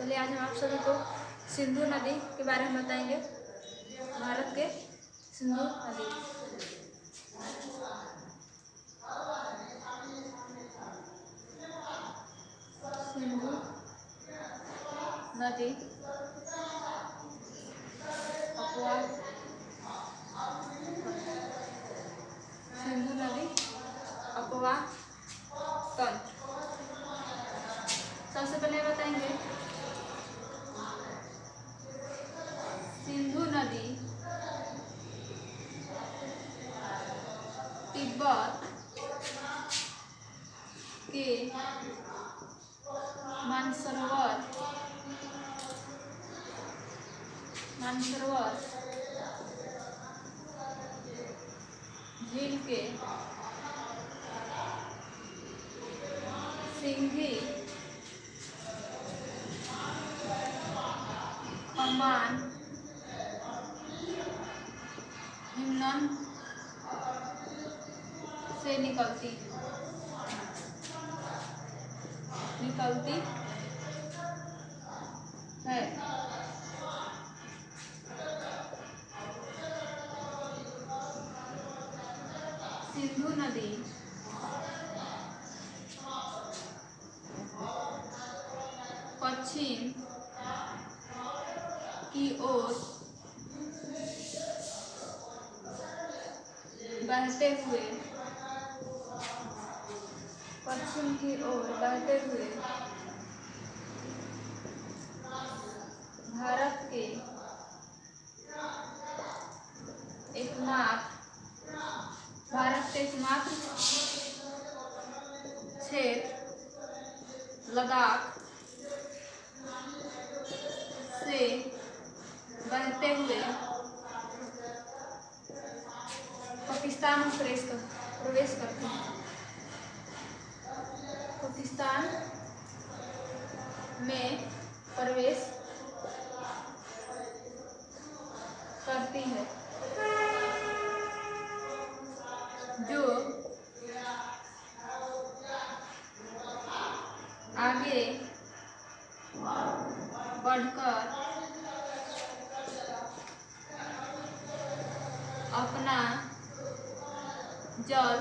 चलिए आज हम आप सभी को सिंधु नदी के बारे में बताएंगे। भारत के सिंधु नदी। सिंधु नदी अफवाह, सिंधु नदी अफवाह तंत्र। सबसे पहले बताएंगे सिंधु नदी तिब्बत के मानसरोवर झील के सिंघी कमान हिमनद से निकलती है। सिंधु नदी पश्चिम की ओर बहते हुए भारत के एकमात्र क्षेत्र लद्दाख से बहते हुए पाकिस्तान में प्रवेश करती है। पाकिस्तान में प्रवेश करती है, जो आगे बढ़कर अपना जल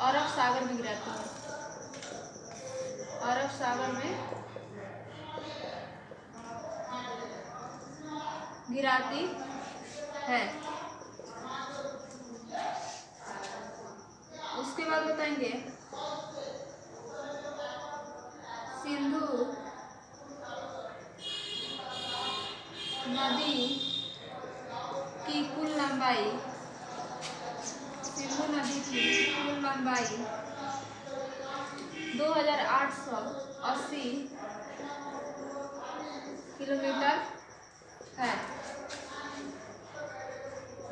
अरब सागर में गिराती है। अरब सागर में गिराती है। उसके बाद बताएंगे सिंधु नदी की कुल लंबाई 2880 किलोमीटर है,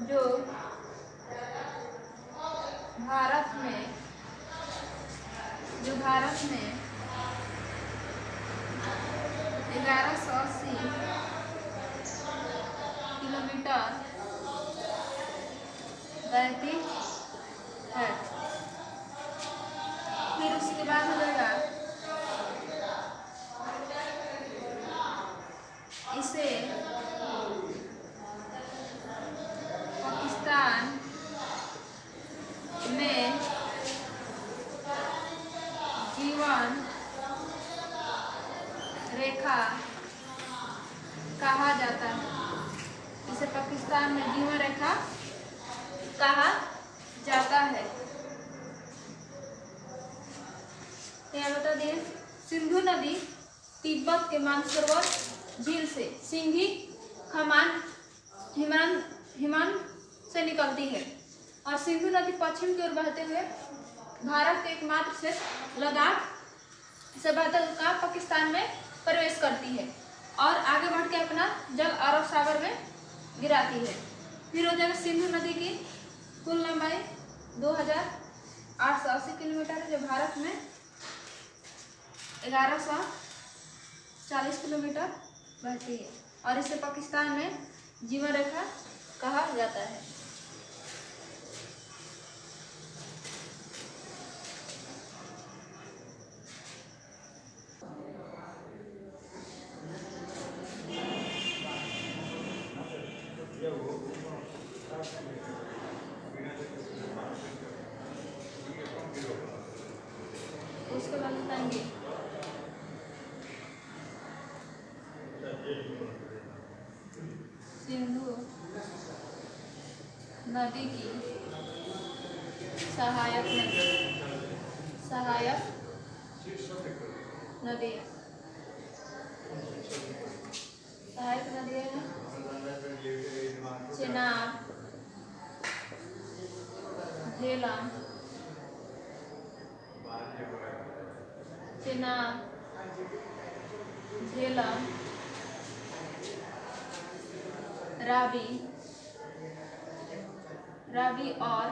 जो भारत में 1180 किलोमीटर बहती है। फिर उसके बाद हो जाएगा इसे पाकिस्तान में जीवन रेखा कहा जाता है। इसे पाकिस्तान में जीवन रेखा कहा जाता है। यहाँ बता दिए सिंधु नदी तिब्बत के मानसरोवर झील से सिंघी कमान हिमनद से निकलती है और सिंधु नदी पश्चिम की ओर बहते हुए भारत के एकमात्र क्षेत्र लद्दाख से बहते हुए पाकिस्तान में प्रवेश करती है और आगे बढ़ के अपना जल अरब सागर में गिराती है। फिर हो जाएगा सिंधु नदी की कुल लंबाई 2880 किलोमीटर है, जो भारत में 1140 किलोमीटर बहती है और इसे पाकिस्तान में जीवन रेखा कहा जाता है। उसके बाद बताएंगे सिंधु नदी की सहायक नदी सहायक नदी है चेनाब, झेलम, रावी और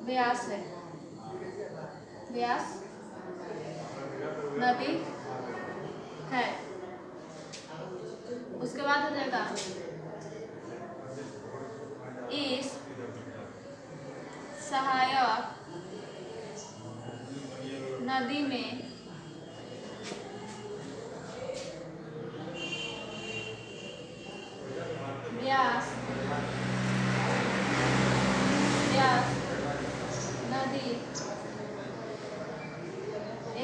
व्यास है। व्यास नदी है। उसके बाद हो जाएगा इस सहायक नदी में व्यास नदी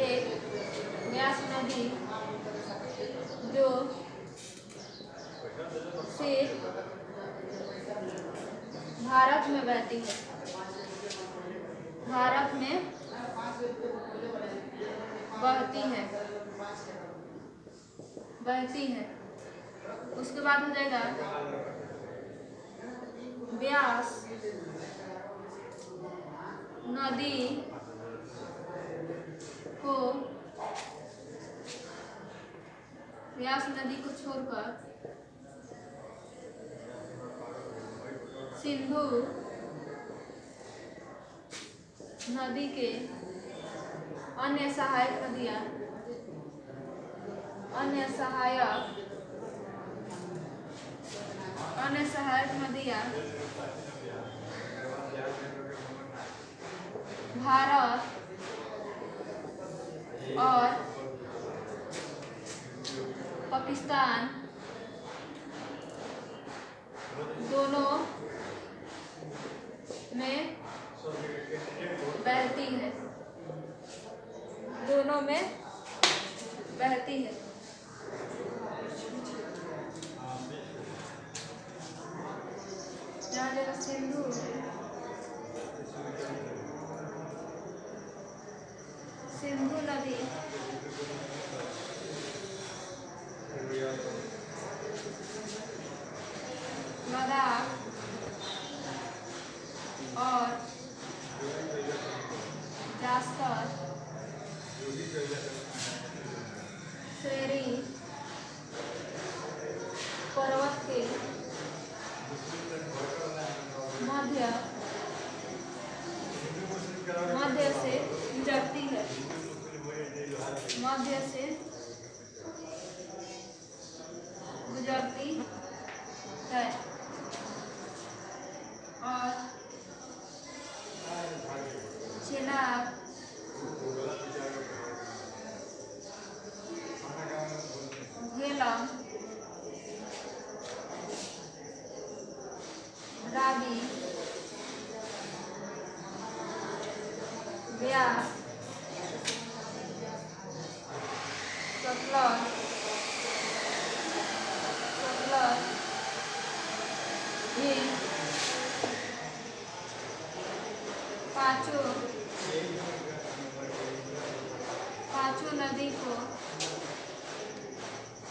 एक व्यास नदी जो सिर्फ भारत में बहती है। बहती है। उसके बाद हो जाएगा व्यास नदी को छोड़कर सिंधु नदी के अन्य सहायक नदियाँ भारत और पाकिस्तान दोनों में बहती है। यहाँ जगह सिंधु नदी लद्दाख और जास्कर श्रेणी पर्वत के मध्य से गुजरती है। और चेनाब, झेलम, रावी, व्यास, सतलज, इन पांचों नदी को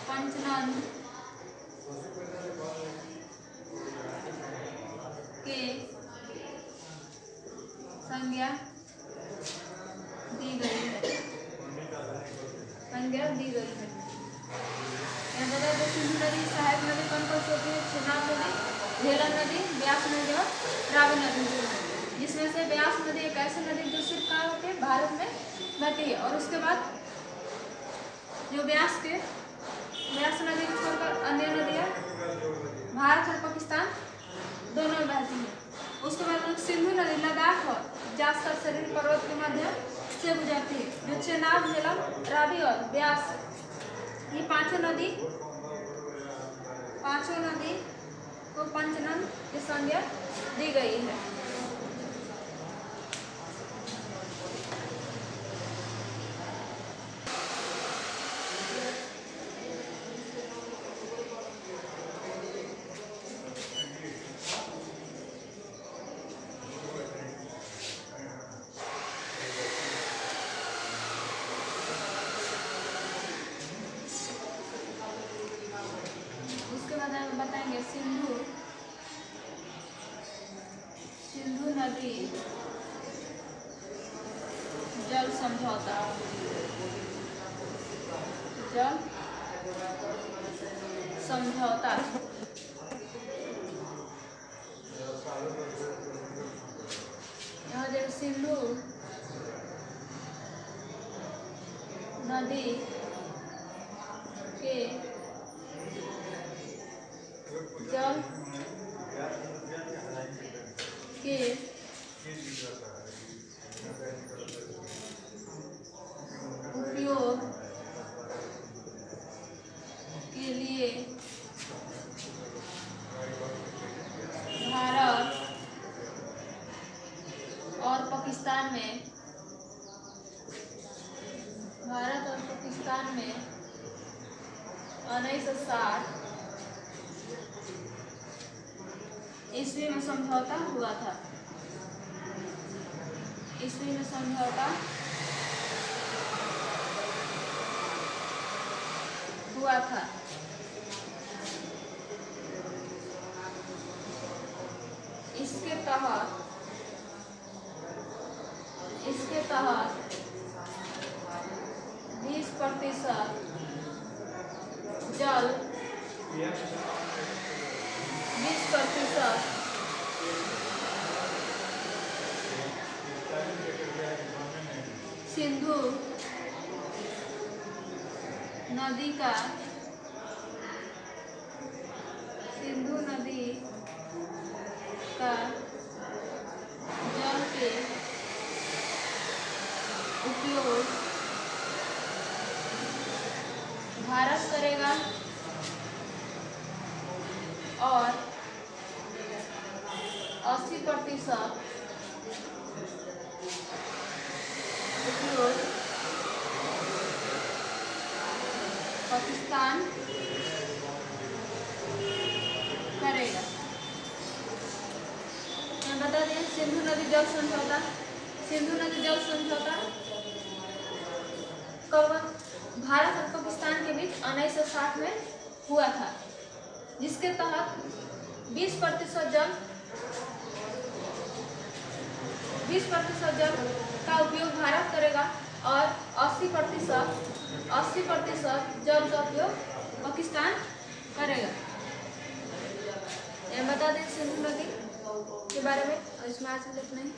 पंचनद के संज्ञा दी गई है। सिंधु नदी सहायक नदी कौन कौन सी होती है? चेनाब नदी, झेलम नदी, व्यास नदी और रावी नदी, जिसमें से व्यास नदी एक ऐसी नदी जो सिर्फ कहाँ होती है? भारत में बहती है। और उसके बाद जो व्यास नदी को छोड़कर अन्य नदियाँ भारत और पाकिस्तान दोनों में बहती है। उसके बाद सिंधु नदी लद्दाख और जास्कर श्रेणी पर्वत के माध्यम से गुजरती है, जो चेनाब, झेलम, रावी और व्यास ये पांचों नदी पांचों नदी को पंचनद की संज्ञा दी गई है। उसके बाद हम बताएंगे सिंधु नदी जल समझौता। जल समझौता यहाँ देखो सिंधु नदी के जल के उपयोग के लिए भारत और पाकिस्तान में 1960 ईस्वी में समझौता हुआ था। ईस्वी में समझौता हुआ था। इसके तहत 20% जल 20% सिंधु नदी का जल के उपयोग भारत करेगा और 80% उपयोग पाकिस्तान करेगा। मैं बता दें सिंधु नदी जल समझौता कब भारत और पाकिस्तान के बीच 1960 में हुआ था, जिसके तहत 20% जल का उपयोग भारत करेगा और 80% जल का उपयोग पाकिस्तान करेगा। ये बता दें सिंधु नदी के बारे में, और इसमें आज इतना ही।